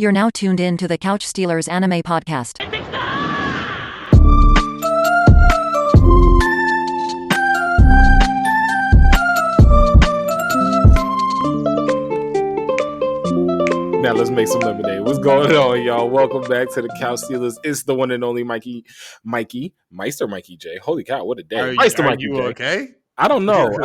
You're now tuned in to the Couch Stealers Anime Podcast. Now let's make some lemonade. What's going on, y'all? Welcome back to the Couch Stealers. It's the one and only Meister Mikey J. Holy cow, what a day. Meister Mikey J. Okay? I don't know.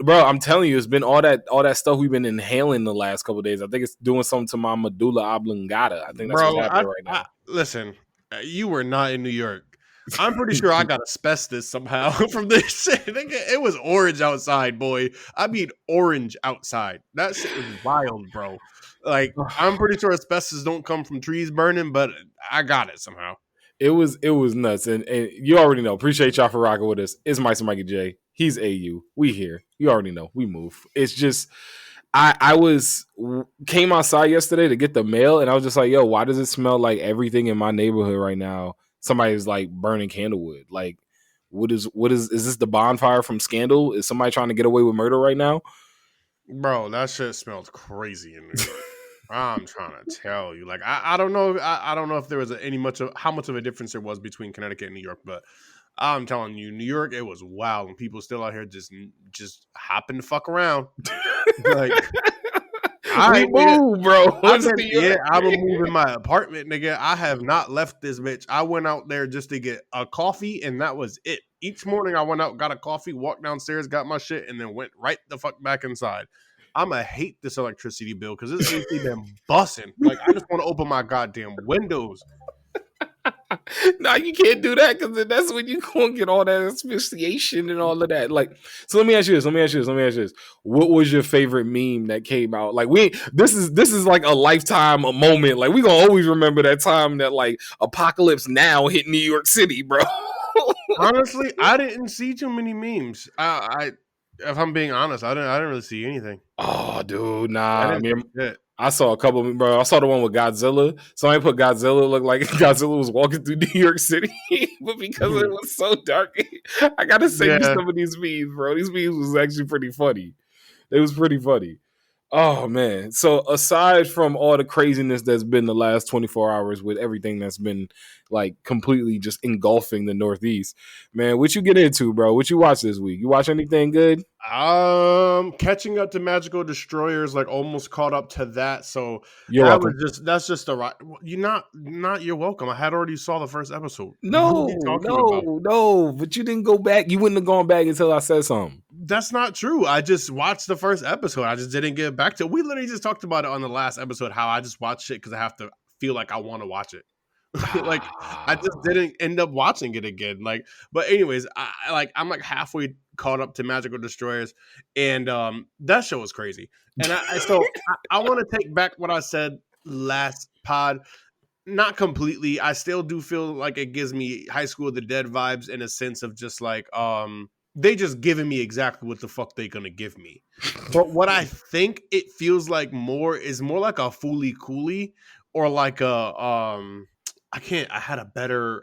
Bro, I'm telling you, it's been all that stuff we've been inhaling the last couple of days. I think it's doing something to my medulla oblongata. I think that's what's happening right now. Listen, you were not in New York. I'm pretty sure I got asbestos somehow from this shit. It was orange outside, boy. I mean orange outside. That shit was wild, bro. Like, I'm pretty sure asbestos don't come from trees burning, but I got it somehow. It was nuts. And you already know. Appreciate y'all for rocking with us. It's Meister Mikey J. He's AU. We here. You already know. We move. It's just, I came outside yesterday to get the mail, and I was just like, yo, why does it smell like everything in my neighborhood right now? Somebody's like burning candlewood. Like, is this the bonfire from Scandal? Is somebody trying to get away with murder right now? Bro, that shit smells crazy in New York. I'm trying to tell you. Like, I don't know. I don't know if there was how much of a difference there was between Connecticut and New York, but I'm telling you, New York, it was wild, and people still out here just hopping the fuck around. Like, I move, bro. I'm gonna move in my apartment, nigga. I have not left this bitch. I went out there just to get a coffee, and that was it. Each morning I went out, got a coffee, walked downstairs, got my shit, and then went right the fuck back inside. I'ma hate this electricity bill because this AC been busting. Like, I just want to open my goddamn windows. No, you can't do that because that's when you gonna get all that asphyxiation and all of that. Like, so let me ask you this. What was your favorite meme that came out? Like, this is like a lifetime moment. Like, we gonna always remember that time that like Apocalypse Now hit New York City, bro. Honestly, I didn't see too many memes. If I'm being honest, I didn't really see anything. Oh, dude, nah. I saw a couple, bro. I saw the one with Godzilla. Somebody put Godzilla, looked like Godzilla was walking through New York City, but because it was so dark, I gotta send you some of these memes, bro. These memes was actually pretty funny. It was pretty funny. Oh man! So aside from all the craziness that's been the last 24 hours with everything that's been like completely just engulfing the Northeast, man, what you get into, bro? What you watch this week? You watch anything good? Catching up to Magical Destroyers, like almost caught up to that. So you're welcome. I had already saw the first episode. No, but you didn't go back. You wouldn't have gone back until I said something. That's not true. I just watched the first episode. I just didn't get back to it. We literally just talked about it on the last episode, how I just watch it because I have to feel like I want to watch it. Like, I just didn't end up watching it again. Like, but anyways, I'm like halfway caught up to Magical Destroyers, and that show was crazy. And I want to take back what I said last pod. Not completely. I still do feel like it gives me High School of the Dead vibes in a sense of just like they just giving me exactly what the fuck they gonna give me. But what I think it feels like is more like a Fooly Cooly or like a I had a better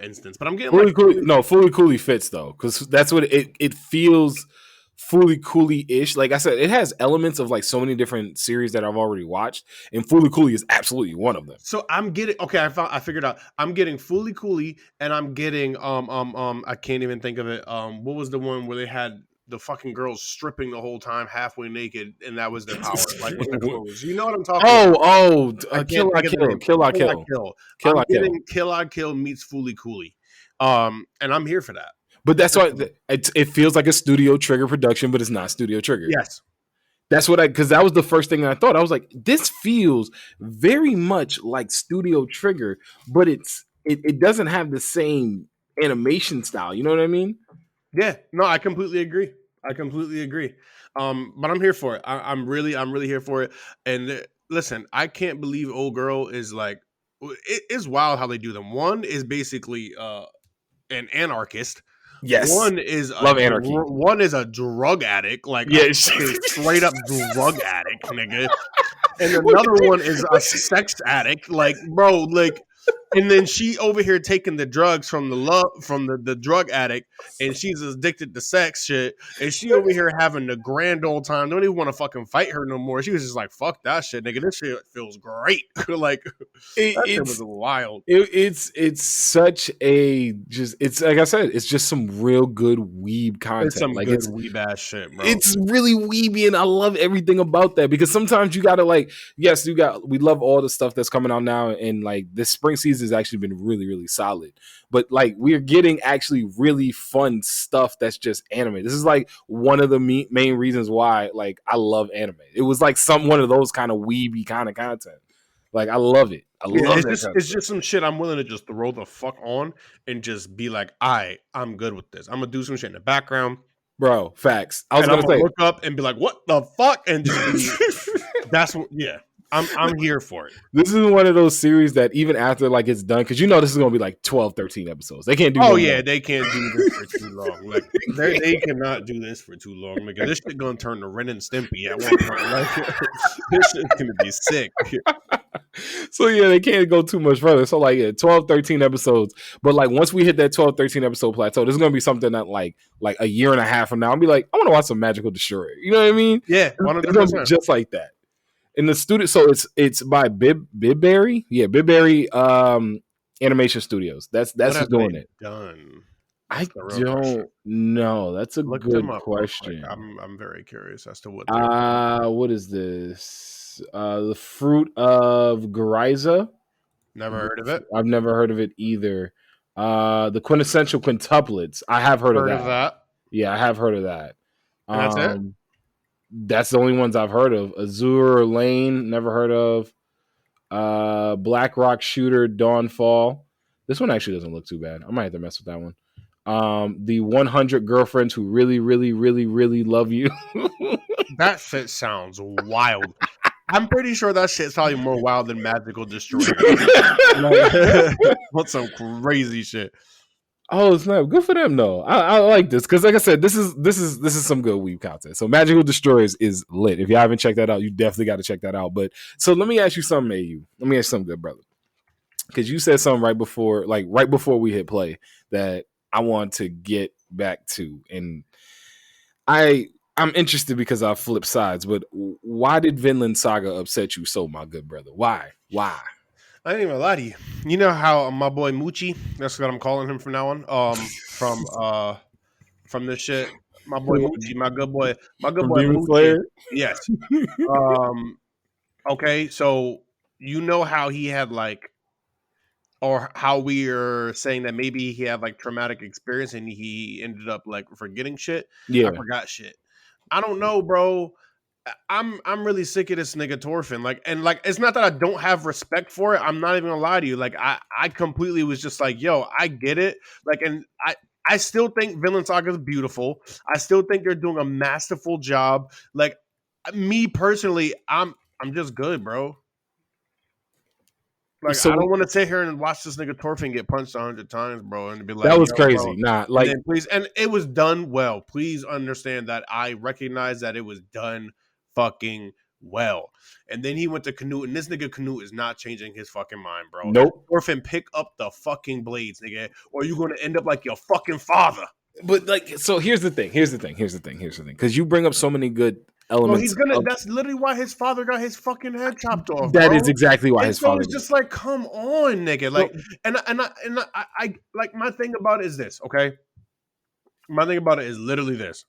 instance, but I'm getting Fooly Cooly. No, Fooly Cooly fits though, because that's what it feels. Fooly Cooly-ish. Like I said, it has elements of like so many different series that I've already watched, and Fooly Cooly is absolutely one of them. So I'm getting I figured out. I'm getting Fooly Cooly, and I'm getting I can't even think of it. What was the one where they had the fucking girls stripping the whole time, halfway naked, and that was their power, like with their clothes. You know what I'm talking about? Kill I Kill. Kill I Kill meets Fooly Cooly, and I'm here for that. But that's why it feels like a Studio Trigger production, but it's not Studio Trigger. Yes. That's because that was the first thing I thought. I was like, this feels very much like Studio Trigger, but it doesn't have the same animation style. You know what I mean? Yeah. No, I completely agree. But I'm here for it. I'm really here for it. And listen, I can't believe Old Girl is like, it is wild how they do them. One is basically an anarchist. Yes. One is love anarchy. One is a drug addict, like straight up drug addict, nigga. And another one is a sex addict, like bro, like And then she over here taking the drugs from the drug addict, and she's addicted to sex shit. And she over here having the grand old time. Don't even want to fucking fight her no more. She was just like, "Fuck that shit, nigga. This shit feels great." Like that shit was wild. It's such a it's like I said, it's just some real good weeb content. It's some like good weeb ass shit, bro. It's really weeby, and I love everything about that because sometimes you gotta we love all the stuff that's coming out now, and like this spring season has actually been really, really solid. But like we're getting actually really fun stuff that's just anime. This is like one of the main reasons why like I love anime. It was like one of those kind of weeby kind of content. Like I love it. It's just some shit I'm willing to just throw the fuck on and just be like, I'm good with this. I'm gonna do some shit in the background. Bro, facts. I was gonna say, look up and be like, "What the fuck?" And just that's what. Yeah, I'm here for it. This is one of those series that even after like it's done, because this is gonna be like 12, 13 episodes. They can't do. They can't do this for too long. Like they cannot do this for too long. Like this shit gonna turn to Ren and Stimpy at one point. Like this shit's gonna be sick. So yeah, they can't go too much further. So like 12, 13 episodes. But like once we hit that 12, 13 episode plateau, this is gonna be something that like a year and a half from now, I'll be like, I want to watch some Magical Destroyer. You know what I mean? Yeah, it's gonna be just like that. In the studio, so it's by Bibberry. Yeah, Bibberry Animation Studios. That's who's doing it. Done. I don't know. That's a good question. I'm very curious as to what. What is this? The Fruit of Gariza. Never heard of it. I've never heard of it either. The Quintessential Quintuplets. I have heard of that. Yeah, I have heard of that. And that's it. That's the only ones I've heard of. Azure Lane, never heard of. Black Rock Shooter, Dawnfall. This one actually doesn't look too bad. I might have to mess with that one. The 100 Girlfriends Who Really, Really, Really, Really Love You. That shit sounds wild. I'm pretty sure that shit's probably more wild than Magical Destroyer. What's some crazy shit? Oh, it's not good for them though. I like this because, like I said, this is some good weeb content. So Magical Destroyers is lit. If you haven't checked that out, you definitely got to check that out. But so let me ask you something, AU. Let me ask you something, good brother. Because you said something right before we hit play that I want to get back to, and I'm interested because I flip sides. But why did Vinland Saga upset you so, my good brother? Why? I ain't even lie to you. You know how my boy Moochie, that's what I'm calling him from now on. From this shit, my boy Moochie, my good boy Demon Slayer. Yes. Okay, so you know how he had like, or how we are saying that maybe he had like traumatic experience and he ended up like forgetting shit. Yeah, I forgot shit. I don't know, bro. I'm really sick of this nigga Thorfinn. Like, and like, it's not that I don't have respect for it. I'm not even gonna lie to you. Like, I completely was just like, yo, I get it. Like, and I still think Vinland Saga is beautiful. I still think they're doing a masterful job. Like, me personally, I'm just good, bro. Like, so I don't want to sit here and watch this nigga Thorfinn get punched 100 times, bro, and be like, that was crazy. Bro. Nah, like, and please, and it was done well. Please understand that I recognize that it was done fucking well. And then he went to Canute, and this nigga Canute is not changing his fucking mind, bro. Nope. Thorfinn, pick up the fucking blades, nigga, or you're gonna end up like your fucking father. But like, so here's the thing. Because you bring up so many good elements. That's literally why his father got his fucking head chopped off. That is exactly why his father. It's just like, come on, nigga. Like, and I like, my thing about it is this. Okay, my thing about it is literally this.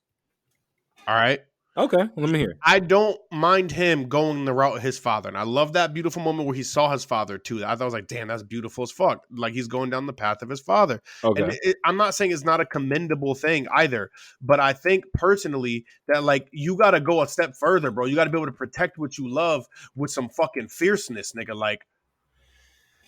All right. Okay, let me hear. I don't mind him going the route of his father, and I love that beautiful moment where he saw his father too. I thought, I was like, damn, that's beautiful as fuck. Like, he's going down the path of his father. Okay, and I'm not saying it's not a commendable thing either, but I think personally that like you got to go a step further, bro. You got to be able to protect what you love with some fucking fierceness, nigga. Like,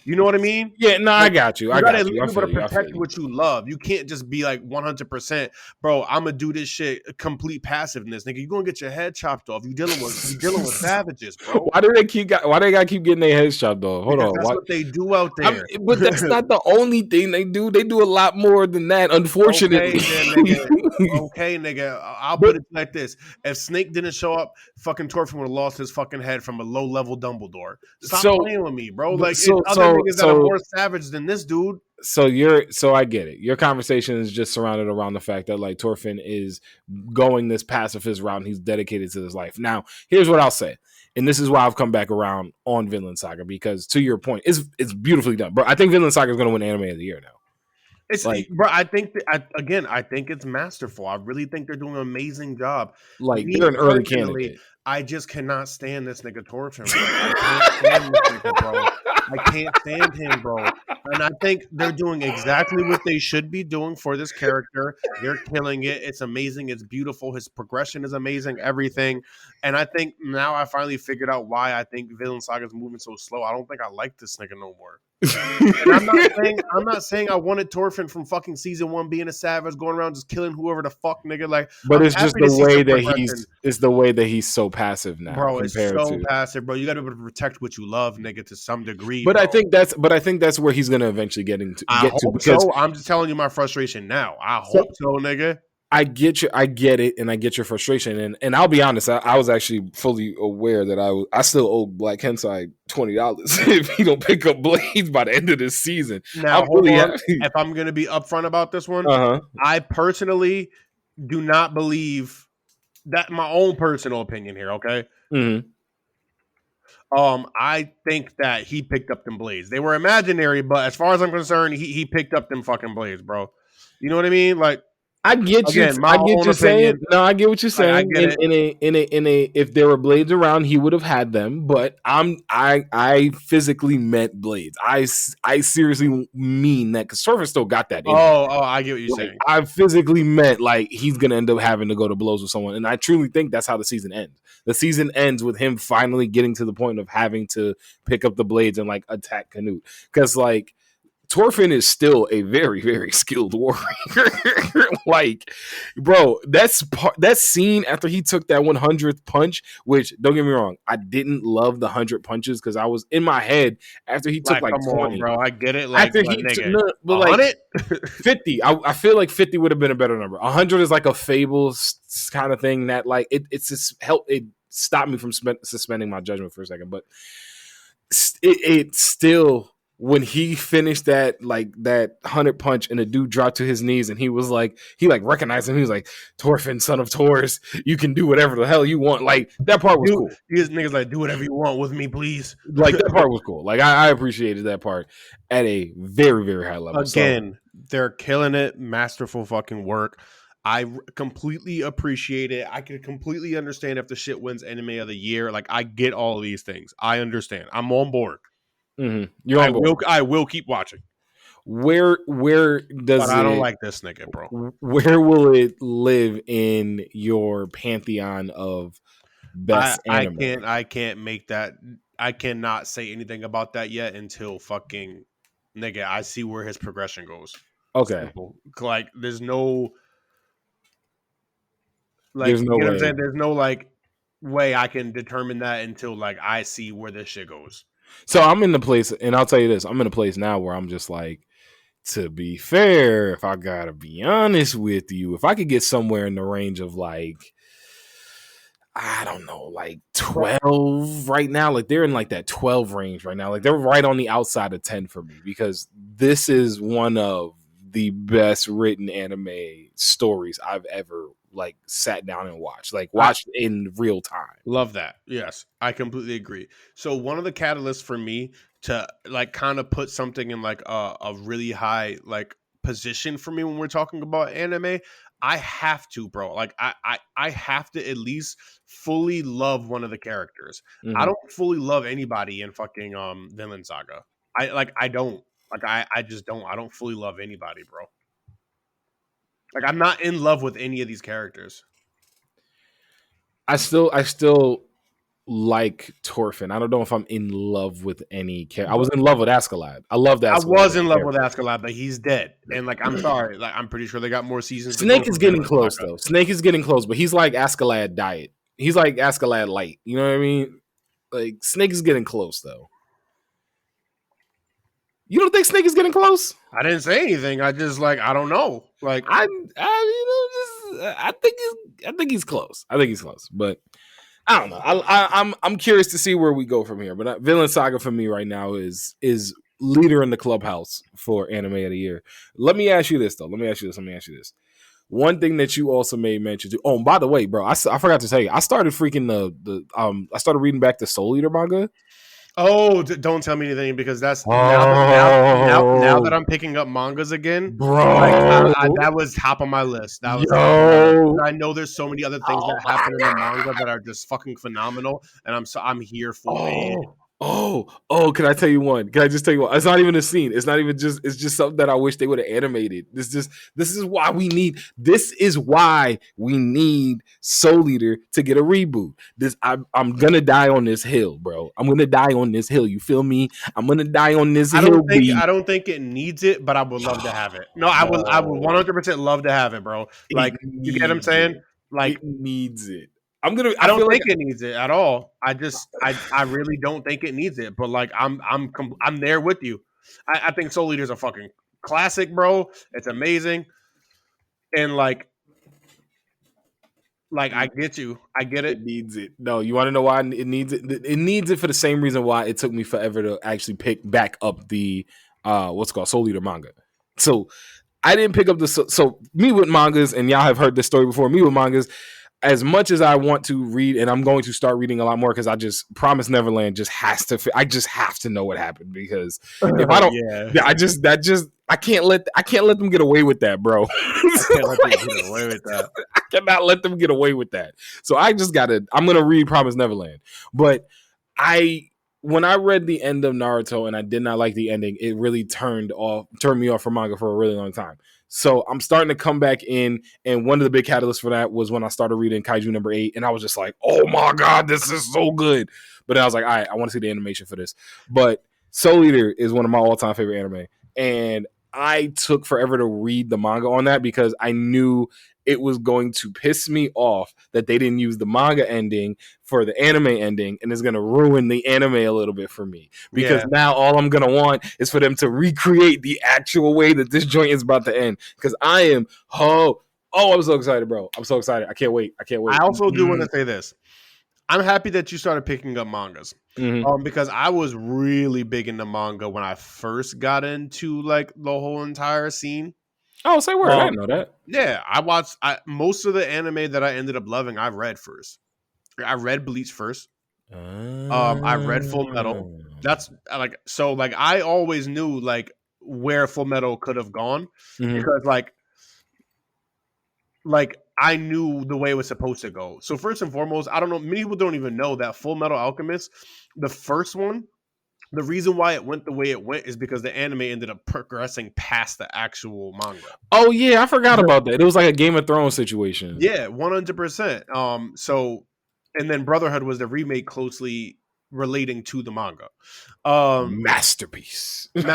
you know what I mean? Yeah, no, like, I got you. You gotta be able to protect what you love. You can't just be like 100%, bro. I'm gonna do this shit complete passiveness, nigga. You gonna get your head chopped off. You dealing with savages, bro. Why they gotta keep getting their heads chopped off? Hold on, that's what they do out there. But that's not the only thing they do. They do a lot more than that. Unfortunately, okay, nigga. I'll put it like this: if Snake didn't show up, fucking Thorfinn would have lost his fucking head from a low level Dumbledore. Stop playing with me, bro. Like, niggas that are more savage than this dude. So I get it. Your conversation is just surrounded around the fact that like Thorfinn is going this pacifist route and he's dedicated to his life. Now, here's what I'll say. And this is why I've come back around on Vinland Saga, because to your point, it's beautifully done. Bro, I think Vinland Saga is going to win Anime of the Year now. It's like, bro, I think I think it's masterful. I really think they're doing an amazing job. Like, they're an early candidate. I just cannot stand this nigga Thorfinn. I can't stand this nigga, bro. I can't stand him, bro. And I think they're doing exactly what they should be doing for this character. They're killing it. It's amazing. It's beautiful. His progression is amazing. Everything. And I think now I finally figured out why I think Vinland Saga is moving so slow. I don't think I like this nigga no more. And I'm not saying I wanted Thorfinn from fucking season 1 being a savage, going around just killing whoever the fuck nigga. Like, but it's just the way that he's so passive now, bro. It's so passive, bro. You got to be able to protect what you love, nigga, to some degree. But bro. I think that's where he's gonna eventually get to. Because I'm just telling you my frustration now. I hope so, nigga. I get it, and I get your frustration, and I'll be honest, I was actually fully aware that I still owe Black Hensai $20 if he don't pick up Blades by the end of this season. Now, hold on. If I'm gonna be upfront about this one, I personally do not believe that. My own personal opinion here, okay? Mm-hmm. I think that he picked up them blades. They were imaginary, but as far as I'm concerned, he picked up them fucking blades, bro. You know what I mean? Like, I get you. I get you saying. No, I get what you're saying. If there were blades around, he would have had them. But I physically meant blades. I seriously mean that, because Surfer still got that. I get what you're saying. I physically meant like he's gonna end up having to go to blows with someone, and I truly think that's how the season ends. The season ends with him finally getting to the point of having to pick up the blades and like attack Canute, because like, Thorfinn is still a very, very skilled warrior. Like, bro, that scene after he took that 100th punch, which, don't get me wrong, I didn't love the 100 punches, because I was in my head after he took like 20. On, bro, I get it. Like, after he took, but like 50, I feel like 50 would have been a better number. 100 is like a Fable kind of thing that like it's just it stopped me from suspending my judgment for a second, but it still. When he finished that 100 punch and the dude dropped to his knees and he recognized him. He was like, Thorfinn, son of Tors, you can do whatever the hell you want. Like, that part was cool. These niggas like, do whatever you want with me, please. Like, that part was cool. Like, I appreciated that part at a very, very high level. Again, they're killing it. Masterful fucking work. I completely appreciate it. I can completely understand if the shit wins Anime of the Year. Like, I get all of these things. I understand. I'm on board. Mm-hmm. I will keep watching. Where does I don't like this nigga, bro. Where will it live in your pantheon of best anime? I can't make that. I cannot say anything about that yet until fucking nigga. I see where his progression goes. Okay, simple. Like there's no way. There's no like way I can determine that until like I see where this shit goes. So I'm in the place, and I'll tell you this, I'm in a place now where I'm just like, to be fair, if I gotta be honest with you, if I could get somewhere in the range of like, I don't know, like 12 right now, like they're in like that 12 range right now. Like they're right on the outside of 10 for me, because this is one of the best written anime stories I've ever like sat down and watched in real time. Love that. Yes, I completely agree. So one of the catalysts for me to like kind of put something in like a really high like position for me when we're talking about anime, I have to, bro. Like I have to at least fully love one of the characters. Mm-hmm. I don't fully love anybody in fucking Vinland Saga. I just don't. I don't fully love anybody, bro. Like I'm not in love with any of these characters. I still like Thorfinn. I don't know if I'm in love with any character. I was in love with Askeladd. I love that. I was in love with Askeladd, but he's dead. And like, I'm sorry. Like, I'm pretty sure they got more seasons. Snake is getting close though. Snake is getting close, but he's like Askeladd diet. He's like Askeladd light. You know what I mean? Like Snake is getting close though. You don't think Snake is getting close? I didn't say anything. I just like I don't know. Like I think he's close. I think he's close, but I don't know. I'm curious to see where we go from here. But Vinland Saga for me right now is leader in the clubhouse for anime of the year. Let me ask you this though. Let me ask you this. One thing that you also made mention to. Oh, and by the way, bro, I forgot to tell you. I started freaking I started reading back the Soul Eater manga. Oh, don't tell me anything because that's now Oh, that I'm picking up mangas again. Like bro, that was top of my list. That was top of my list. yo, I know there's so many other things oh that my happen in the god. manga that are just fucking phenomenal, and I'm here for it. Can I tell you one? Can I just tell you one? It's not even a scene. It's not even just, it's just something that I wish they would have animated. This is why we need Soul Eater to get a reboot. I'm gonna die on this hill, bro. I'm gonna die on this hill. You feel me? I'm gonna die on this hill, I don't think it needs it, but I would love to have it. No, I would 100% love to have it, bro. Like, you get what I'm saying? Like, it needs it. I don't think it needs it at all. I really don't think it needs it. But like, I'm there with you. I think Soul Eater's a fucking classic, bro. It's amazing, and like I get you. I get it. It needs it. No, you want to know why it needs it? It needs it for the same reason why it took me forever to actually pick back up the what's called Soul Eater manga. So I didn't pick up so me with mangas, and y'all have heard this story before. Me with mangas, as much as I want to read, and I'm going to start reading a lot more because I just Promise Neverland just has to. I just have to know what happened because if I don't, I can't let them get away with that, bro. I cannot let them get away with that. So I'm gonna read Promise Neverland, but when I read the end of Naruto and I did not like the ending, it really turned me off for manga for a really long time. So I'm starting to come back in, and one of the big catalysts for that was when I started reading Kaiju number 8, and I was just like, oh my god, this is so good. But then I was like, all right, I want to see the animation for this. But Soul Eater is one of my all-time favorite anime, and I took forever to read the manga on that because I knew it was going to piss me off that they didn't use the manga ending for the anime ending, and it's going to ruin the anime a little bit for me because now all I'm going to want is for them to recreate the actual way that this joint is about to end because I am I'm so excited, bro. I'm so excited. I can't wait. I also do want to say this. I'm happy that you started picking up mangas because I was really big into manga when I first got into like the whole entire scene. Oh, say word. I didn't know that. Yeah, I watched most of the anime that I ended up loving. I read first. I read Bleach first. I read Full Metal. That's like so. Like I always knew like where Full Metal could have gone because like I knew the way it was supposed to go. So first and foremost, I don't know. Many people don't even know that Full Metal Alchemist, the first one. The reason why it went the way it went is because the anime ended up progressing past the actual manga. Oh yeah, I forgot about that. It was like a Game of Thrones situation. Yeah, 100%. So, and then Brotherhood was the remake closely relating to the manga. Masterpiece. But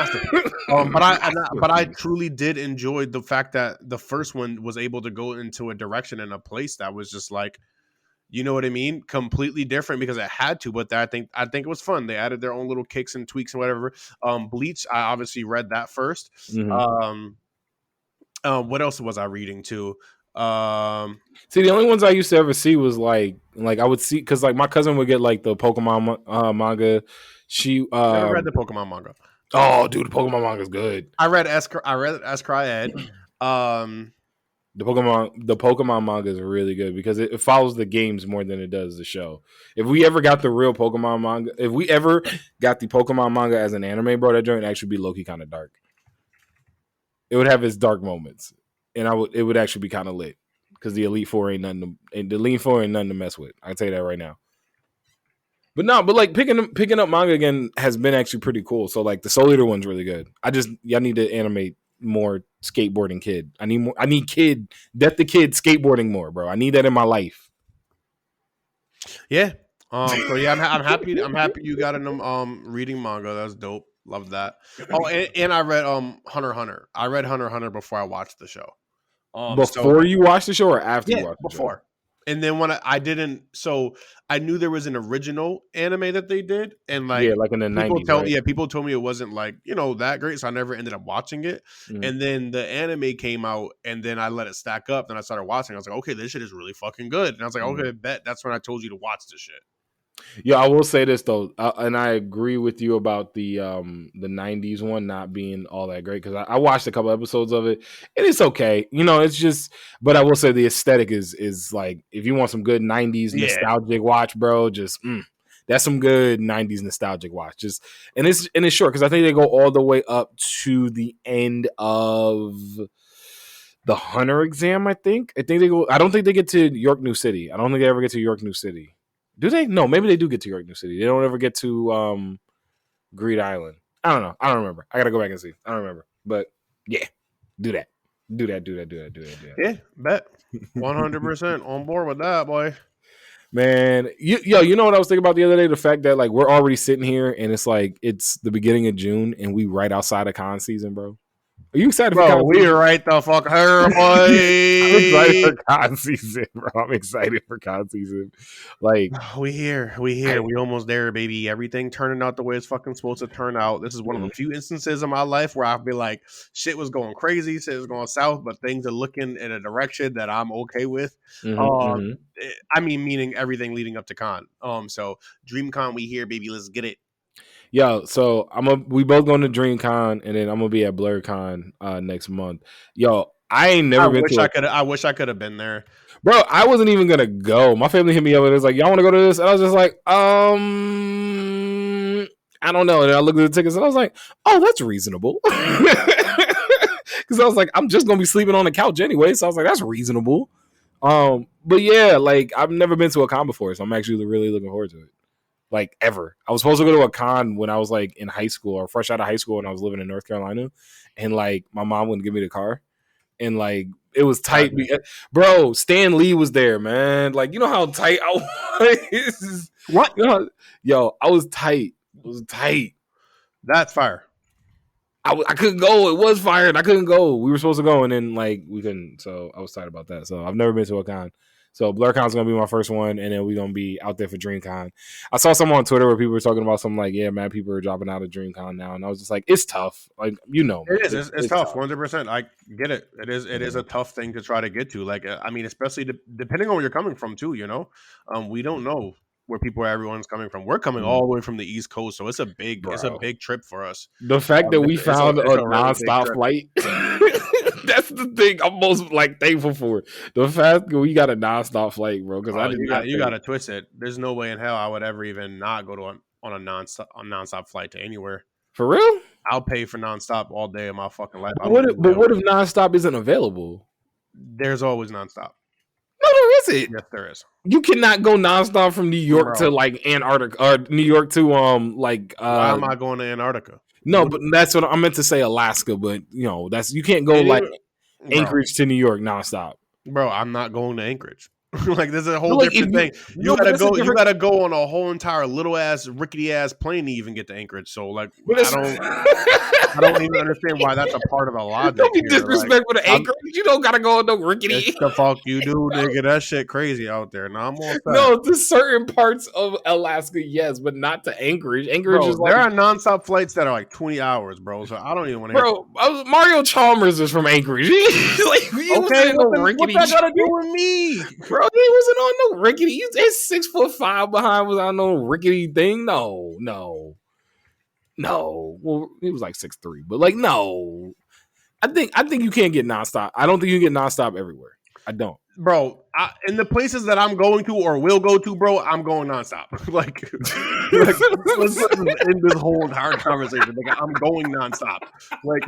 I truly did enjoy the fact that the first one was able to go into a direction and a place that was just like, you know what I mean? Completely different because it had to, but I think it was fun. They added their own little kicks and tweaks and whatever. Bleach, I obviously read that first. What else was I reading too? See, the only ones I used to ever see was like I would see because like my cousin would get like the Pokemon manga. She never read the Pokemon manga. Oh, dude, the Pokemon manga is good. I read Escryad. The Pokemon manga is really good because it follows the games more than it does the show. If we ever got the real Pokemon manga, if we ever got the Pokemon manga as an anime, bro, that joint would actually be low-key kind of dark. It would have its dark moments, and it would actually be kind of lit because the Elite Four ain't nothing to mess with. I can tell you that right now. But like picking up manga again has been actually pretty cool. So like the Soul Eater one's really good. Y'all need to animate more skateboarding kid. I need kid Death the Kid skateboarding more, bro. I need that in my life. Yeah. So yeah, I'm happy. I'm happy you got in reading manga. That's dope. Love that. Oh, and I read Hunter x Hunter. I read Hunter x Hunter before I watched the show. Before you watched the show or after you watched the show? Before. And then when I didn't, so I knew there was an original anime that they did, and like like in the 90s. People told me it wasn't like that great, so I never ended up watching it. And then the anime came out, and then I let it stack up. Then I started watching. I was like, okay, this shit is really fucking good. And I was like, okay, bet. That's when I told you to watch this shit. Yeah, I will say this though, and I agree with you about the '90s one not being all that great, because I watched a couple episodes of it, and it's okay. It's just, but I will say the aesthetic is like, if you want some good '90s nostalgic watch, bro, just that's some good '90s nostalgic watch. Just and it's short, because I think they go all the way up to the end of the Hunter exam. I think they go. I don't think they get to York New City. I don't think they ever get to York New City. Do they? No, maybe they do get to York New City. They don't ever get to Greed Island. I don't know. I don't remember. I gotta go back and see. I don't remember. But yeah, do that. Do that. Yeah, bet. 100% on board with that, boy. Man, you know what I was thinking about the other day? The fact that like we're already sitting here and it's like it's the beginning of June and we right outside of con season, bro. Are you excited for con season? We right the fuck here, boy. I'm excited for con season, bro. I'm excited for con season. Like, we here. We almost there, baby. Everything turning out the way it's fucking supposed to turn out. This is one of the few instances in my life where I feel like shit was going crazy, shit was going south, but things are looking in a direction that I'm okay with. I mean, meaning everything leading up to con. So DreamCon, we here, baby. Let's get it. Yo, so we both going to DreamCon, and then I'm gonna be at BlurCon next month. Yo, I ain't never been to I wish I could have been there. Bro, I wasn't even gonna go. My family hit me up and it was like, y'all wanna go to this? And I was just like, I don't know. And I looked at the tickets and I was like, oh, that's reasonable. Because I was like, I'm just gonna be sleeping on the couch anyway. So I was like, that's reasonable. But yeah, like I've never been to a con before, so I'm actually really looking forward to it. Like ever. I was supposed to go to a con when I was like in high school or fresh out of high school when I was living in North Carolina. And like my mom wouldn't give me the car. And like it was tight. Bro, Stan Lee was there, man. Like, you know how tight I was? What? Yo, I was tight. It was tight. That's fire. I couldn't go. It was fire and I couldn't go. We were supposed to go and then like we couldn't. So I was tight about that. So I've never been to a con. So BlurCon's gonna be my first one, and then we're gonna be out there for DreamCon. I saw someone on Twitter where people were talking about something like, "Yeah, man, people are dropping out of DreamCon now," and I was just like, "It's tough, like it is. It's tough, 100%. I get it. It is a tough thing to try to get to. Like, I mean, especially depending on where you're coming from, too. We don't know where everyone's coming from. We're coming all the way from the East Coast, so it's a big trip for us. The fact that we found a nonstop flight. That's the thing I'm most like thankful for. The fact that we got a nonstop flight, bro. Because you got to twist it. There's no way in hell I would ever even not go to on a nonstop flight to anywhere. For real? I'll pay for nonstop all day of my fucking life. What if nonstop isn't available? There's always nonstop. No, there isn't. Yes, there is. You cannot go nonstop from New York to like Antarctica or New York to Why am I going to Antarctica? No, but that's what I meant to say, Alaska. But you can't go like Anchorage to New York nonstop. Bro, I'm not going to Anchorage. Like, there's a whole different thing. You gotta go on a whole entire little ass rickety ass plane to even get to Anchorage. So like, I don't even understand why that's a part of the logic. Don't be disrespectful to Anchorage. You don't gotta go on no rickety. The fuck you do, nigga. That shit crazy out there. Now I'm all no, to certain parts of Alaska, yes, but not to Anchorage. Anchorage is like there are nonstop flights that are like 20 hours, bro. So I don't even want to. Bro, Mario Chalmers is from Anchorage. Like, okay, what that gotta do with me, bro? He wasn't on no rickety. His 6'5" behind was on no rickety thing. No. Well, he was like 6'3", but like no. I think you can't get nonstop. I don't think you can get nonstop everywhere. I don't, bro. In the places that I'm going to or will go to, bro, I'm going nonstop. like let's end this whole entire conversation. Like, I'm going nonstop. Like,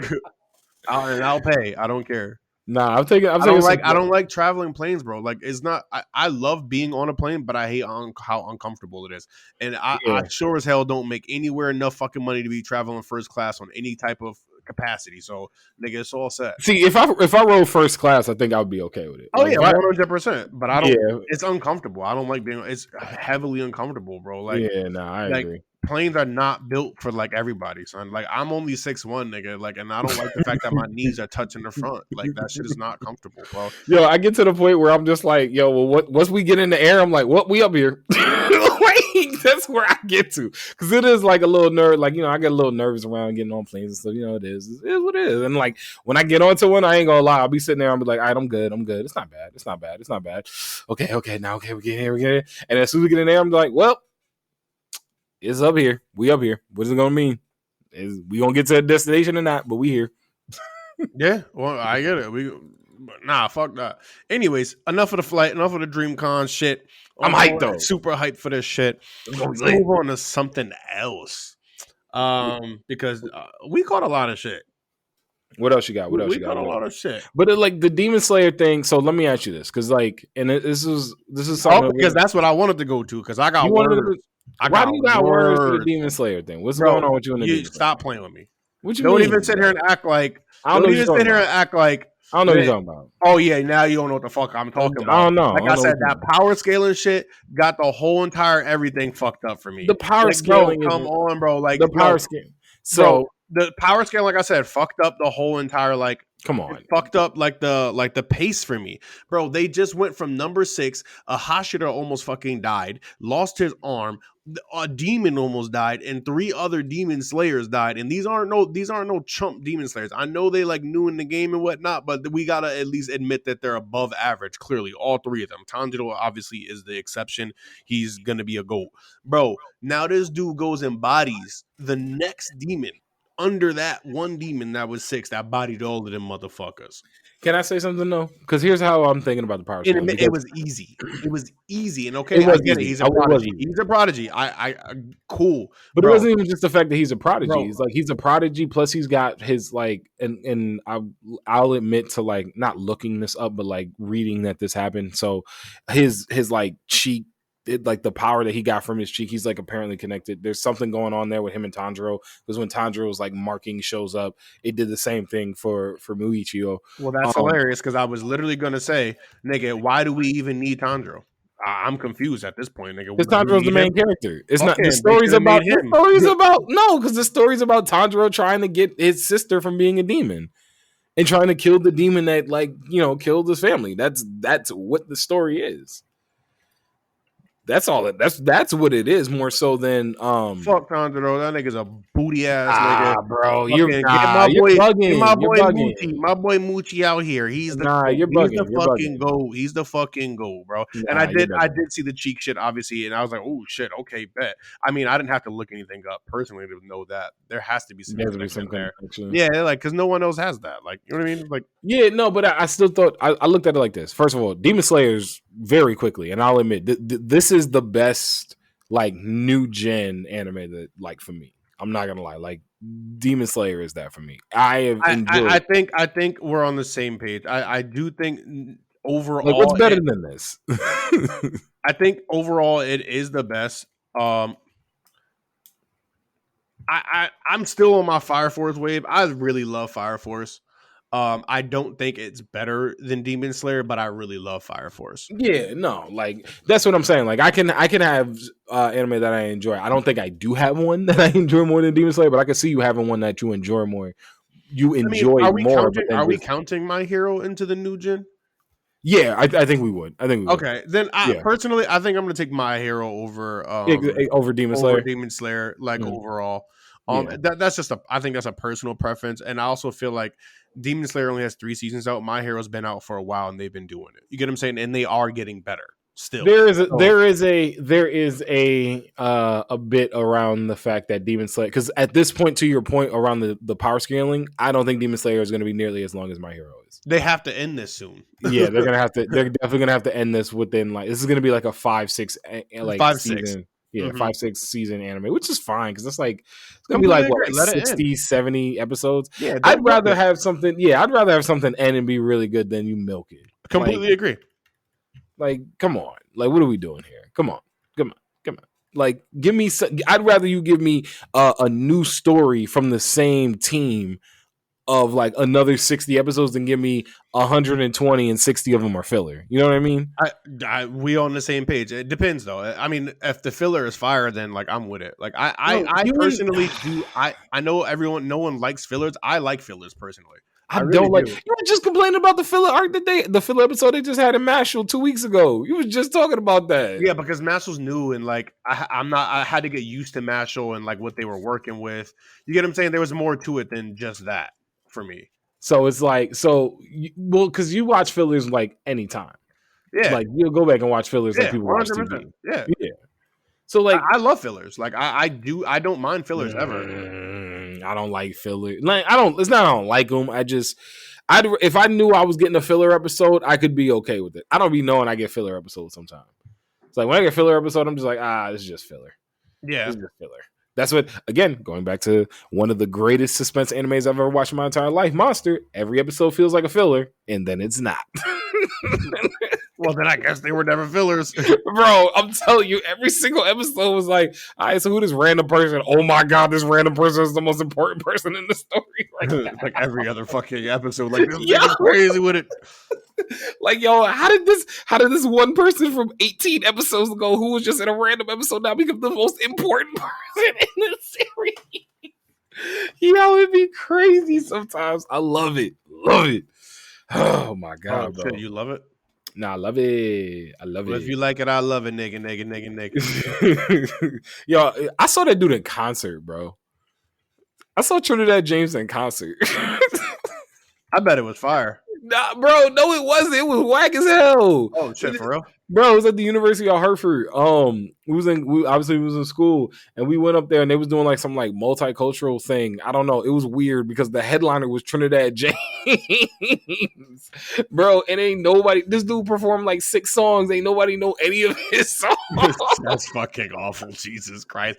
I'll pay. I don't care. Nah, I don't like traveling planes, bro. Like, it's not. I love being on a plane, but I hate how uncomfortable it is. And I sure as hell don't make anywhere enough fucking money to be traveling first class on any type of capacity. So, nigga, it's all set. See, if I roll first class, I think I would be okay with it. Oh, like, yeah, 100%. But I don't. Yeah. It's uncomfortable. I don't like being. It's heavily uncomfortable, bro. Like, I agree. Planes are not built for like everybody, son. Like, I'm only 6'1", nigga. Like, and I don't like the fact that my knees are touching the front. Like, that shit is not comfortable, bro. Yo, I get to the point where I'm just like, yo, well, once we get in the air, I'm like, what? We up here? Like, that's where I get to, because it is like a little nerve. Like, I get a little nervous around getting on planes and stuff. It is what it is. And like when I get onto one, I ain't gonna lie, I'll be sitting there. I'll be like, all right, I'm good. It's not bad. Okay, now we get here. And as soon as we get in there, I'm like, well. It's up here. We up here. What is it gonna mean? Is we gonna get to a destination or not? But we here. Yeah, well, I get it. Fuck that. Anyways, enough of the flight, enough of the DreamCon shit. I'm hyped though. Super hyped for this shit. Let's move on to something else. Because we caught a lot of shit. What else you got? We caught a lot of shit. But like the Demon Slayer thing. So let me ask you this, because like, and this is something because that's what I wanted to go to. Because I got words. Why do you got words for the Demon Slayer thing? What's going on with you and the Demon Slayer? Stop playing with me. What you don't mean? Even sit here and act like. I don't even sit here and act like. I don't know what you're talking about. Oh yeah, now you don't know what the fuck I'm talking about. I don't know. Like I said, that power scaling shit got the whole entire everything fucked up for me. The power scaling, come on, bro. Like the power scaling. So the power scale, like I said, fucked up the whole entire like. Come on, fucked up like the pace for me, bro. They just went from number 6. A Hashira almost fucking died, lost his arm. A demon almost died, and 3 other demon slayers died. And these aren't no chump demon slayers. I know they like new in the game and whatnot, but we gotta at least admit that they're above average. Clearly, all 3 of them. Tanjiro obviously is the exception. He's gonna be a GOAT, bro. Now this dude goes and bodies the next demon. Under that one demon that was 6 that bodied all of them motherfuckers. Can I say something though? Because here's how I'm thinking about the power scaling. It was easy. It was easy. And okay, I get it. He's a prodigy. He's a prodigy. I cool. But it wasn't even just the fact that he's a prodigy. Bro. He's like he's a prodigy. Plus he's got his like and I'll admit to like not looking this up, but like reading that this happened. So his like cheek. Like the power that he got from his cheek, he's like apparently connected. There's something going on there with him and Tanjiro, because when Tanjiro's like marking shows up, it did the same thing for Muichio. Well, that's hilarious, because I was literally gonna say, nigga, why do we even need Tanjiro? I'm confused at this point, nigga. Because Tanjiro's the main character. It's not the story's about him. Because the story's about Tanjiro trying to get his sister from being a demon and trying to kill the demon that like killed his family. That's what the story is. That's all. That's what it is. More so than fuck Tanjiro. That nigga's a booty ass nigga, bro. You're bugging. My boy Muchi out here. He's the fucking goat. He's the fucking goat, bro. And I did see the cheek shit obviously, and I was like, oh shit, okay, bet. I mean, I didn't have to look anything up personally to know that there has to be some connection there. Yeah, like because no one else has that. Like you know what I mean? Like yeah, no, but I still thought I looked at it like this. First of all, Demon Slayer's very quickly, and I'll admit this is the best like new gen anime that like for me. I'm not gonna lie, like Demon Slayer is that for me. I think we're on the same page. I do think overall, like, what's better than this? I think overall it is the best. I'm still on my Fire Force wave. I really love Fire Force. I don't think it's better than Demon Slayer, but I really love Fire Force. Yeah, no, like that's what I'm saying. Like I can have anime that I enjoy. I don't think I do have one that I enjoy more than Demon Slayer, but I can see you having one that you enjoy more. Are we counting My Hero into the new gen? Yeah, I think we would. Okay, then personally, I think I'm going to take My Hero over Demon Slayer. Demon Slayer, like overall. I think that's a personal preference, and I also feel like Demon Slayer only has 3 seasons out. My Hero's been out for a while, and they've been doing it. You get what I'm saying? And they are getting better still. There is a bit around the fact that Demon Slayer, because at this point, to your point around the power scaling, I don't think Demon Slayer is going to be nearly as long as My Hero is. They have to end this soon. Yeah, they're definitely gonna have to end this within like this is gonna be like a 5-6 season. Yeah, 5-6 season anime, which is fine because it's like it's gonna be like what, 60, 70 episodes. Yeah, I'd rather have something. Yeah, I'd rather have something end and be really good than you milk it. Completely agree. Like, come on. Like, what are we doing here? Come on. Like, give me. I'd rather you give me a new story from the same team of like another 60 episodes than give me 120 and 60 of them are filler. You know what I mean? We on the same page. It depends though. I mean, if the filler is fire, then like I'm with it. Like I personally do. I know no one likes fillers. I like fillers personally. I really don't like. You were just complaining about the filler arc the filler episode they just had in Mashal 2 weeks ago. You was just talking about that. Yeah, because Mashal's new and like I had to get used to Mashal and like what they were working with. You get what I'm saying? There was more to it than just that. For me, so it's like because you watch fillers like anytime, yeah. Like you'll go back and watch fillers like people watch TV, yeah. So like, I love fillers. Like I don't mind fillers ever. I don't like filler. Like I don't. It's not I don't like them. If I knew I was getting a filler episode, I could be okay with it. I don't be knowing I get filler episodes sometimes. It's like when I get filler episode, I'm just like, this is just filler. Yeah, this is just filler. That's what. Again, going back to one of the greatest suspense animes I've ever watched in my entire life, Monster. Every episode feels like a filler, and then it's not. Well, then I guess they were never fillers. Bro, I'm telling you, every single episode was like, all right, so who this random person? Oh my God, this random person is the most important person in the story. Like every other fucking episode. Like, this nigga's crazy with it. Like, yo, how did this one person from 18 episodes ago who was just in a random episode now become the most important person in the series? Yo, it'd be crazy sometimes. I love it. Love it. Oh my God, bro. You love it? Nah, I love it. I love it. If you like it, I love it, nigga. Yo, I saw that dude in concert, bro. I saw Trinidad James in concert. I bet it was fire. Nah, bro, no, it wasn't. It was whack as hell. Oh shit, for real? Bro, it was at the University of Hartford. We was in school, and we went up there, and they was doing like some like multicultural thing. I don't know. It was weird because the headliner was Trinidad James, bro. And ain't nobody. This dude performed like 6 songs. Ain't nobody know any of his songs. That's fucking awful. Jesus Christ!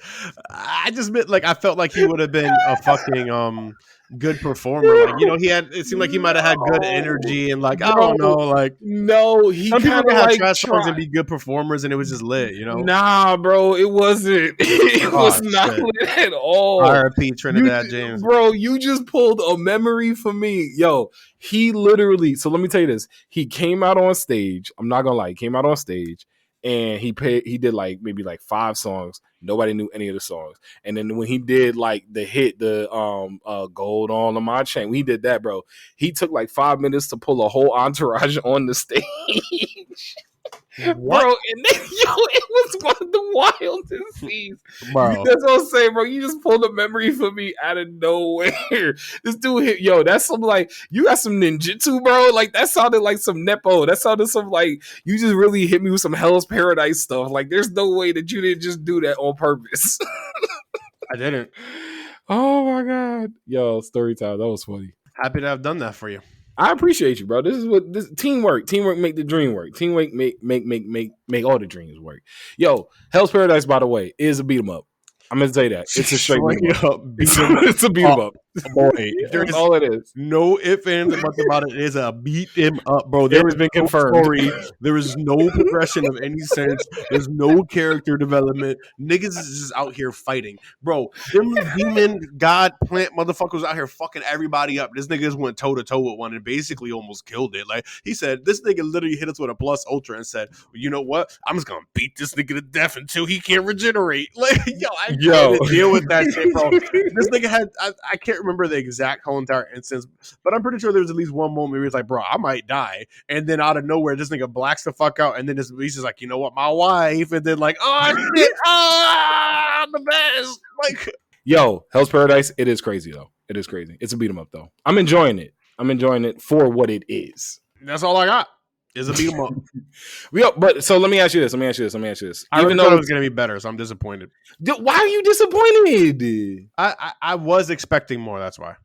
I just meant like I felt like he would have been a fucking good performer. Like, you know, it seemed like he might have had good energy and like, I don't know, like, no, he some people kind of have like trash songs and be good performers and it was just lit, you know? Nah, bro, it wasn't. It was not lit at all. R.I.P. Trinidad James. Bro, you just pulled a memory for me. Yo, he literally, so let me tell you this. He came out on stage. I'm not gonna lie, he came out on stage and he did like maybe like 5 songs. Nobody knew any of the songs. And then when he did like the hit, the Gold on my chain, when he did that, bro, he took like 5 minutes to pull a whole entourage on the stage. What? Bro, and then, it was one of the wildest scenes. Bro. That's what I'm saying, bro. You just pulled a memory for me out of nowhere. This dude hit, that's some like, you got some ninjutsu, bro. Like, that sounded like some Nepo. That sounded some like, you just really hit me with some Hell's Paradise stuff. Like, there's no way that you didn't just do that on purpose. I didn't. Oh my God. Yo, story time. That was funny. Happy to have done that for you. I appreciate you, bro. This teamwork make the dream work. Teamwork make all the dreams work. Yo, Hell's Paradise, by the way, is a beat 'em up. I'm gonna say that it's a straight beat 'em up. It's a beat 'em up. Boy, there's all it is. No ifs, ands, or buts about it. It is a beat 'em up, bro. There has been confirmed. Story. There is no progression of any sense. There's no character development. Niggas is just out here fighting, bro. Them demon god plant motherfuckers out here fucking everybody up. This niggas went toe to toe with one and basically almost killed it. Like he said, this nigga literally hit us with a plus ultra and said, well, "You know what? I'm just gonna beat this nigga to death until he can't regenerate." Like, I can't deal with that shit, bro. This nigga had I can't remember the exact whole entire instance, but I'm pretty sure there was at least one moment where he's like, bro, I might die. And then out of nowhere, this nigga blacks the fuck out. And then he's just like, you know what, my wife. And then like, oh, shit, I'm the best. Like, yo, Hell's Paradise, it is crazy, though. It is crazy. It's a beat 'em up, though. I'm enjoying it. I'm enjoying it for what it is. That's all I got. Is a beat 'em up. But so let me ask you this. I even thought it was going to be better, so I'm disappointed. Why are you disappointed? I was expecting more. That's why.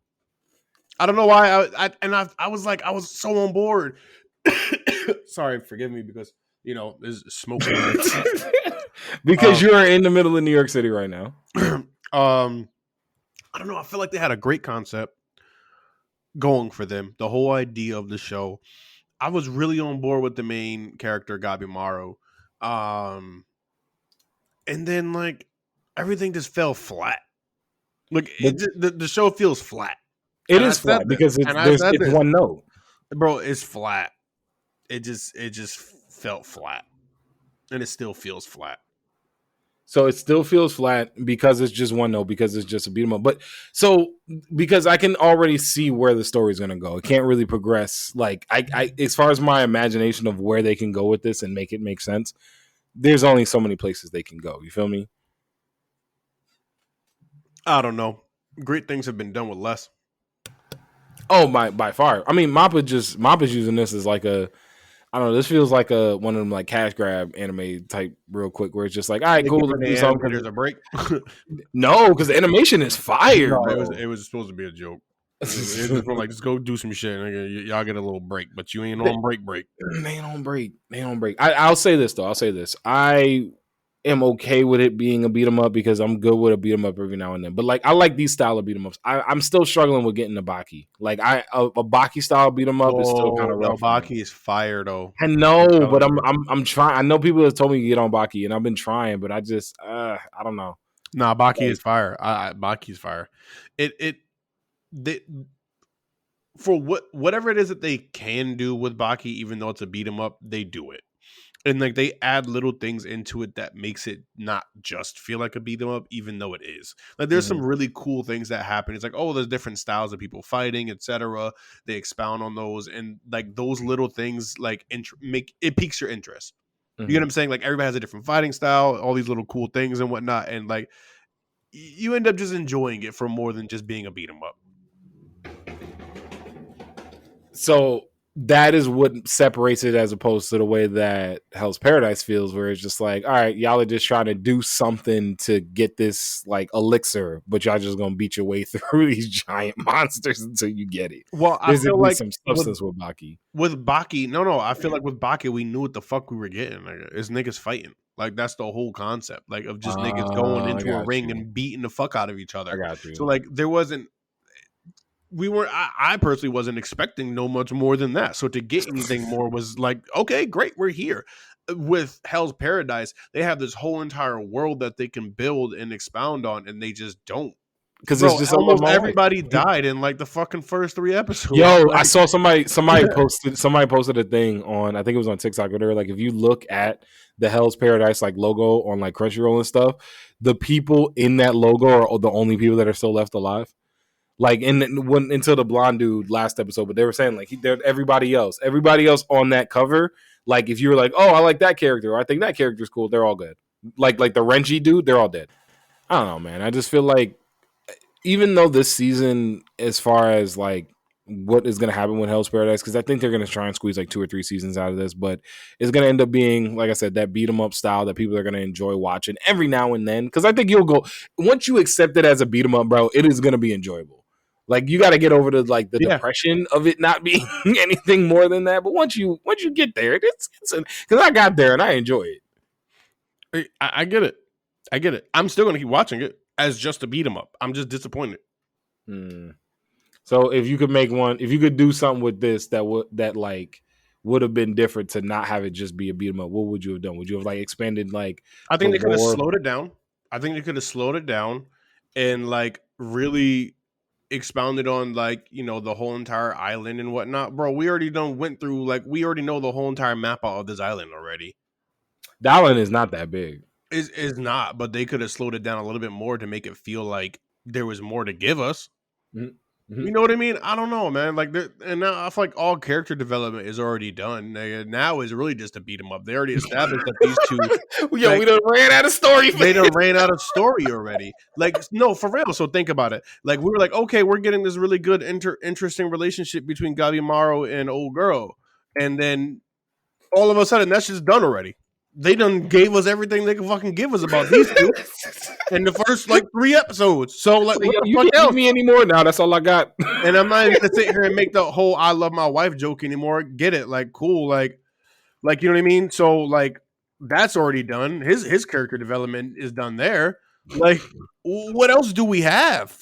I don't know why. I was like, I was so on board. Sorry, forgive me because there's smoking. Because you're in the middle of New York City right now. I don't know. I feel like they had a great concept going for them. The whole idea of the show. I was really on board with the main character, Gabimaru. And then like everything just fell flat. Like the show feels flat. It is flat because it's one note. Bro, it's flat. It just felt flat. And it still feels flat. So it still feels flat because it's just one note, because it's just a beat 'em up. But so because I can already see where the story's gonna go. It can't really progress. Like I as far as my imagination of where they can go with this and make it make sense, there's only so many places they can go. You feel me? I don't know. Great things have been done with less. Oh, by far. I mean, Mappa's using this as like a I don't know. This feels like one of them like cash grab anime type real quick, where it's just like, all right, They cool, giving let's do the something. animators a break. No, because the animation is fire. No, bro. it was supposed to be a joke. It just like, just go do some shit. Nigga. Y'all get a little break, but you ain't on break. They ain't on break. I'll say this though. I am okay with it being a beat 'em up because I'm good with a beat 'em up every now and then. But like, I like these style of beat 'em ups. I'm still struggling with getting a Baki. Like a Baki style beat 'em up is still kind of rough. Baki is fire though. I know, but I'm trying. I know people have told me to get on Baki, and I've been trying, but I just I don't know. Nah, Baki is fire. Baki's fire. They for whatever it is that they can do with Baki, even though it's a beat 'em up, they do it. And like they add little things into it that makes it not just feel like a beat 'em up, even though it is. Like there's some really cool things that happen. It's like, oh, there's different styles of people fighting, etc. They expound on those, and like those little things like make it piques your interest. You get what I'm saying? Like everybody has a different fighting style, all these little cool things and whatnot, and like you end up just enjoying it for more than just being a beat 'em up. So that is what separates it as opposed to the way that Hell's Paradise feels, where it's just like, all right, y'all are just trying to do something to get this like elixir, but y'all just gonna beat your way through these giant monsters until you get it. Well, I feel like some substance with Baki. With Baki, no, I feel like with Baki, we knew what the fuck we were getting. Like, it's niggas fighting. Like that's the whole concept. Like of just niggas going into a ring and beating the fuck out of each other. I got you. So like there wasn't. I personally wasn't expecting no much more than that. So to get anything more was like, okay, great, we're here. With Hell's Paradise, they have this whole entire world that they can build and expound on, and they just don't. Because it's just almost everybody died in like the fucking first 3 episodes. Yo, like, I saw somebody posted a thing on, I think it was on TikTok, where they were like, if you look at the Hell's Paradise like logo on like Crunchyroll and stuff, the people in that logo are the only people that are still left alive. Like until the blonde dude last episode, but they were saying like everybody else on that cover. Like if you were like, oh, I like that character, or I think that character's cool, they're all good. Like the Renji dude, they're all dead. I don't know, man. I just feel like even though this season, as far as like what is going to happen with Hell's Paradise, because I think they're going to try and squeeze like 2 or 3 seasons out of this, but it's going to end up being, like I said, that beat 'em up style that people are going to enjoy watching every now and then. Because I think you'll go, once you accept it as a beat 'em up, bro, it is going to be enjoyable. Like you got to get over the depression of it not being anything more than that. But once you get there, it's because I got there and I enjoy it. I get it. I'm still going to keep watching it as just a beat 'em up. I'm just disappointed. So if you could make one, if you could do something with this that would have been different to not have it just be a beat 'em up, what would you have done? Would you have like expanded like? I think they could have slowed it down. And like really expounded on like, you know, the whole entire island and whatnot. Bro, we already went through, like, we already know the whole entire map of this island already. The island is not that big. It's not, but they could have slowed it down a little bit more to make it feel like there was more to give us. You know what I mean? I don't know, man. Like, and now I feel like all character development is already done. Now is really just to beat them up. They already established that these two. We done ran out of story. They done ran out of story already. Like, no, for real. So think about it. Like, we were like, okay, we're getting this really good, interesting relationship between Gabimaru and old girl, and then all of a sudden, that's just done already. They done gave us everything they can fucking give us about these two in the first like 3 episodes. So like, what the you fuck can't else? give me anymore now. That's all I got. And I'm not even gonna sit here and make the whole "I love my wife" joke anymore. Get it? Like, cool. Like you know what I mean? So like, that's already done. His character development is done there. Like, what else do we have?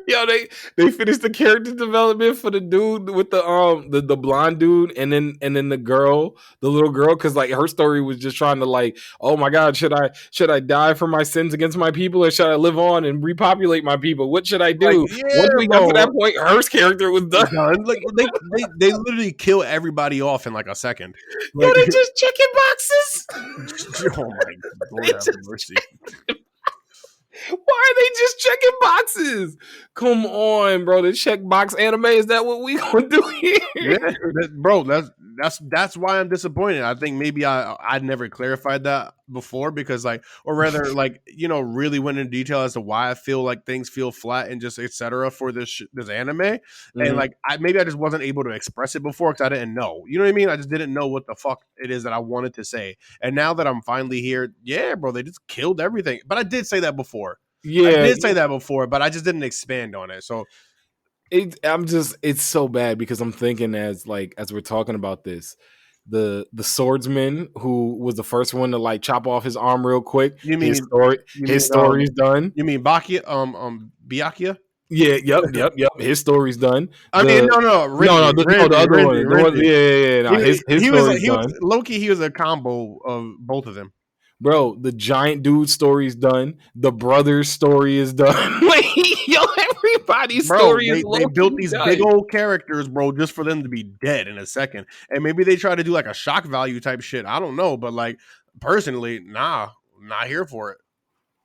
Yo, they finished the character development for the dude with the blonde dude, and then the girl, the little girl, because like her story was just trying to like, oh my god, should I die for my sins against my people, or should I live on and repopulate my people? What should I do? Like, Once we got to that point, her character was done. Like they literally kill everybody off in like a second. Like, yo, they just checking boxes. Oh my Lord have mercy. Why are they just checking boxes? Come on, bro. The checkbox anime, is that what we gonna do here? Yeah, bro, that's why I'm disappointed. I think maybe I never clarified that before because or rather really went into detail as to why I feel like things feel flat and just etc. for this anime, and maybe I just wasn't able to express it before because I didn't know. You know what I mean? I just didn't know what the fuck it is that I wanted to say, and now that I'm finally here, yeah, bro, they just killed everything. But I did say that before. Yeah, I did say that before, but I just didn't expand on it. So it's so bad because I'm thinking as we're talking about this, the swordsman who was the first one to chop off his arm real quick. His story's done. You mean Byakuya? Byakuya? Yeah, yep. His story's done. Randy, the other one. Yeah. No, his story's done. Loki, he was a combo of both of them. Bro, the giant dude story is done. The brother's story is done. Everybody's story is done. They built these big old characters, bro, just for them to be dead in a second. And maybe they try to do a shock value type shit. I don't know, but personally, nah, not here for it.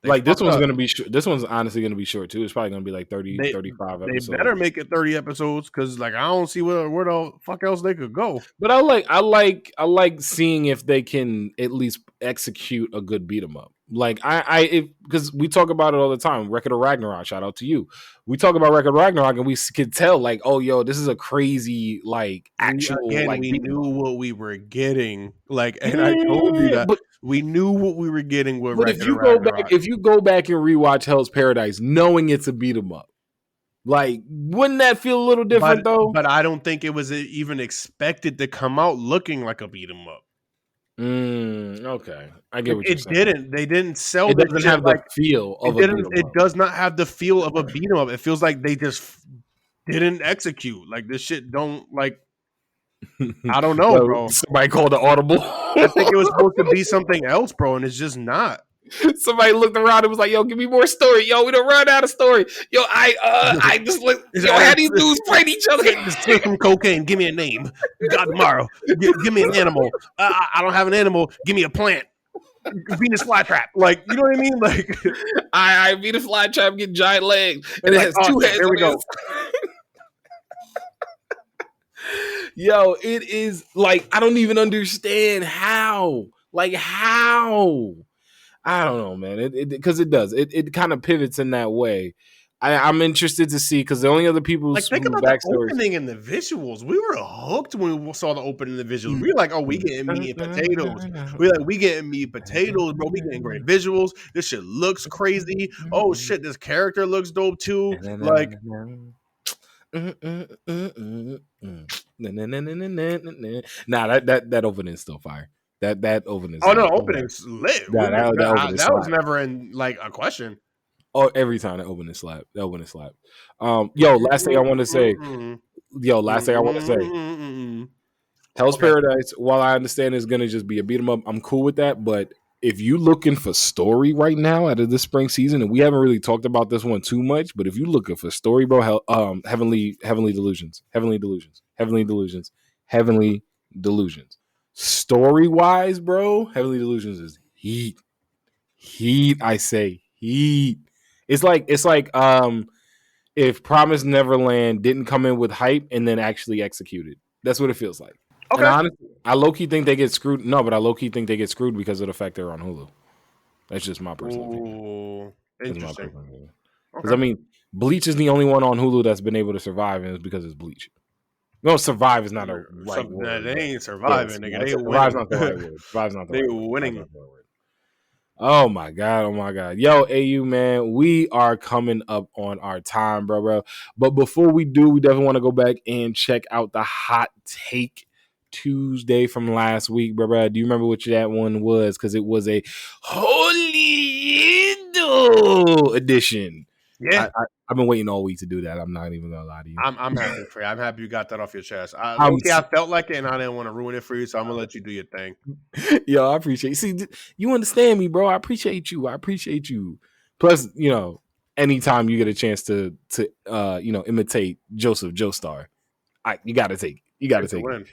This one's gonna be this one's honestly gonna be short too. It's probably gonna be 30, 35 episodes. They better make it 30 episodes because I don't see where the fuck else they could go. But I like seeing if they can at least execute a good beat 'em up. Because we talk about it all the time. Record of Ragnarok, shout out to you. We talk about Record of Ragnarok and we could tell oh yo, this is a crazy actual. We knew what we were getting. And I told you that. We knew what we were getting with. But if you go back and rewatch Hell's Paradise, knowing it's a beat 'em up, wouldn't that feel a little different though? But I don't think it was even expected to come out looking like a beat 'em up. Okay, I get what you're saying. They didn't sell. It doesn't have the feel of a beat 'em up. It does not have the feel of a beat 'em up. It feels like they just didn't execute. This shit don't I don't know, bro. Somebody called an audible. I think it was supposed to be something else, bro, and it's just not. Somebody looked around and was like, "Yo, give me more story. Yo, we don't run out of story. Yo, I just look. Yo, how these dudes fight each other? Just take some cocaine. Give me a name. God tomorrow. Give me an animal. I don't have an animal. Give me a plant. Venus flytrap. You know what I mean? I Venus flytrap get giant legs and it has two heads. There we go. Yo, it is I don't even understand how. How? I don't know, man. Because it does. It kind of pivots in that way. I'm interested to see because the only other people think about the opening and the visuals. We were hooked when we saw the opening and the visuals. We were like, "Oh, we getting meat and potatoes." We getting meat and potatoes, bro. We getting great visuals. This shit looks crazy. Oh shit, this character looks dope too. Nah, that opening is still fire. That opening. Oh no, opening's lit. That was never in a question. Oh, every time that opening slap. Yo, last thing I want to say. Hell's Paradise, while I understand it's gonna just be a beat 'em up, I'm cool with that. But if you looking for story right now out of this spring season, and we haven't really talked about this one too much, but if you're looking for story, bro, Heavenly Delusions. Story wise, bro, Heavenly Delusions is heat. I say heat. It's like if Promised Neverland didn't come in with hype and then actually executed. That's what it feels like. Okay. And honestly, I low-key think they get screwed. No, but I low-key think they get screwed because of the fact they're on Hulu. That's just my personal opinion. Interesting. Because, I mean, Bleach is the only one on Hulu that's been able to survive, and it's because it's Bleach. No, survive is not a right word. They ain't surviving, nigga. They survive's not the right word. Survive's not the right word. They winning. Oh my god. Yo, AU, man, we are coming up on our time, bro. But before we do, we definitely want to go back and check out the Hot Take Tuesday from last week, bro. Do you remember what that one was? Because it was a Holy edition. Yeah. I've been waiting all week to do that. I'm not even gonna lie to you. I'm happy for you. I'm happy you got that off your chest. I felt like it, and I didn't want to ruin it for you, so I'm gonna let you do your thing. Yo, I appreciate you. See, you understand me, bro. I appreciate you. Plus, anytime you get a chance to imitate Joseph Joestar, you gotta take it.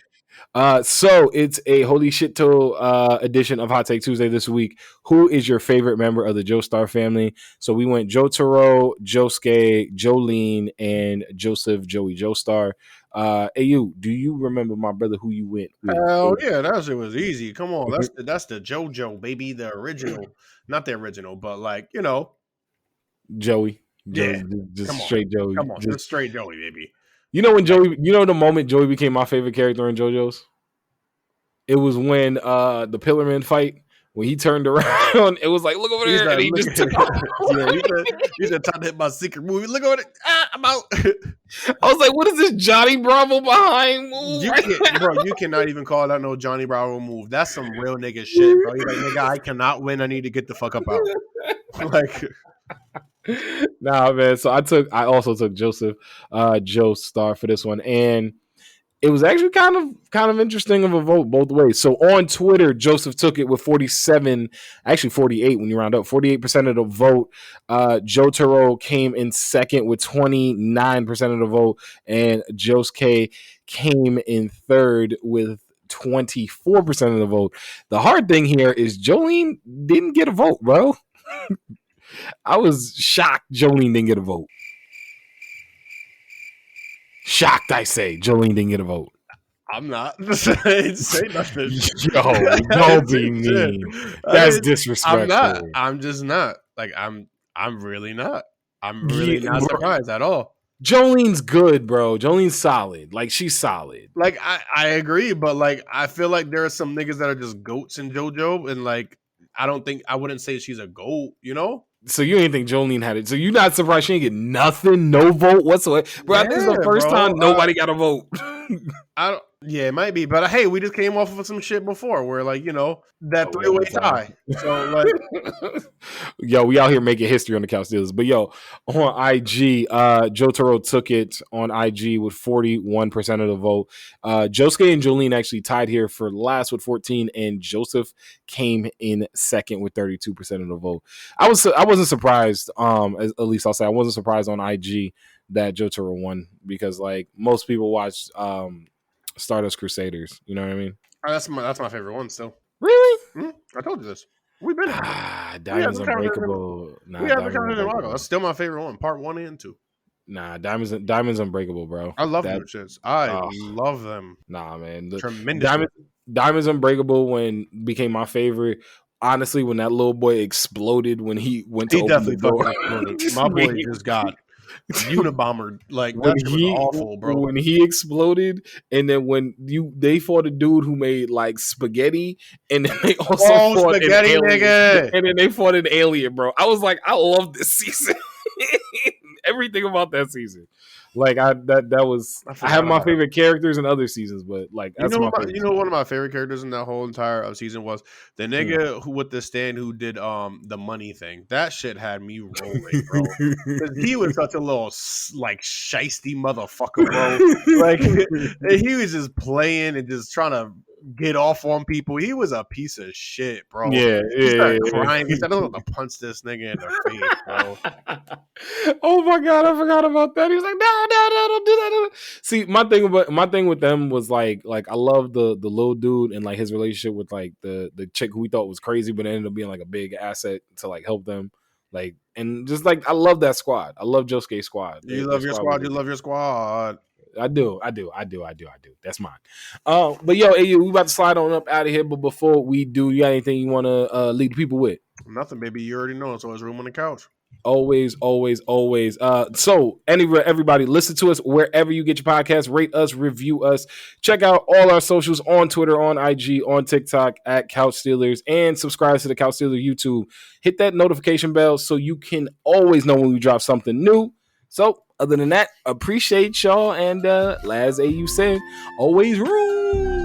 So it's a holy shit to edition of Hot Take Tuesday this week. Who is your favorite member of the Joestar family? So we went Jotaro, Josuke, Jolene, and Joseph Joey Joestar. Ayu, do you remember, my brother, who you went with? Hell yeah, that shit was easy. Come on, that's the JoJo baby, the original, not the original, but like Joey. Yeah, just straight Joey. Come on, just straight Joey, baby. You know when Joey? You know the moment Joey became my favorite character in JoJo's? It was when the Pillarman fight. When he turned around, it was like, look over there, like, and he just took off. Yeah, he said, time to hit my secret movie. Look over there. I'm out. I was like, what is this Johnny Bravo behind move? You cannot even call that no Johnny Bravo move. That's some real nigga shit, bro. He's like, nigga, I cannot win. I need to get the fuck up out. Like, nah, man. So I also took Joseph Joestar for this one, and it was actually kind of interesting of a vote both ways. So on Twitter, Joseph took it with 47, actually 48 when you round up, 48% of the vote. Jotaro came in second with 29% of the vote, and Josuke came in third with 24% of the vote. The hard thing here is Jolene didn't get a vote, bro. I was shocked Jolene didn't get a vote. Shocked, I say. Jolene didn't get a vote. I'm not. Say nothing. Yo, don't be mean. That's disrespectful. I'm not. I'm just not. Like, I'm really not. I'm really not surprised at all. Jolene's good, bro. Jolene's solid. Like, she's solid. Like, I agree, but like, I feel like there are some niggas that are just goats in JoJo, and like, I wouldn't say she's a goat, you know? So you ain't think Jolene had it. So you're not surprised she didn't get nothing, no vote whatsoever. Bro, I think it's the first time nobody got a vote. Yeah, it might be, but hey, we just came off of some shit before where like, that three-way tie. So like, yo, we out here making history on the Couch Steelers. But yo, on IG, Jotaro took it on IG with 41% of the vote. Josuke and Jolene actually tied here for last with 14, and Joseph came in second with 32% of the vote. I wasn't surprised. At least I'll say I wasn't surprised on IG that Jotaro won, because like most people watch Stardust Crusaders. You know what I mean? That's my favorite one still. Really? I told you this. We've been Diamonds Unbreakable. That's still my favorite one. Part 1 and 2. Nah, Diamonds Unbreakable, bro. I love them shits. I love them. Nah, man. Tremendous. Diamonds Unbreakable became my favorite. Honestly, when that little boy exploded when he went to open the door. My boy just got Unabomber, like that was awful, bro. When he exploded, and then when they fought a dude who made like spaghetti, and then they also fought spaghetti, an alien, nigga. And then they fought an alien, bro. I was like, I love this season. Everything about that season. Like I have my favorite characters in other seasons, but like that's my favorite. One of my favorite characters in that whole entire season was the nigga who with the stand who did the money thing. That shit had me rolling, bro. Because he was such a little like shiesty motherfucker, bro. Like he was just playing and just trying to get off on people. He was a piece of shit, bro. He started crying. He said, "I'm gonna punch this nigga in the face, bro." Oh my god, I forgot about that. He was like, "No, don't do that." See, my thing with them was like I love the little dude and like his relationship with like the chick who we thought was crazy, but it ended up being like a big asset to like help them. Like, and just like I love that squad. I love Josuke's squad. You love your squad. You love your squad. I do. That's mine. But yo, we about to slide on up out of here. But before we do, you got anything you want to leave the people with? Nothing, baby. You already know. It's always room on the couch. Always. So everybody, listen to us wherever you get your podcasts. Rate us, review us. Check out all our socials on Twitter, on IG, on TikTok at Couch Steelers, and subscribe to the Couch Steelers YouTube. Hit that notification bell so you can always know when we drop something new. So other than that, appreciate y'all, and as AU said, always room.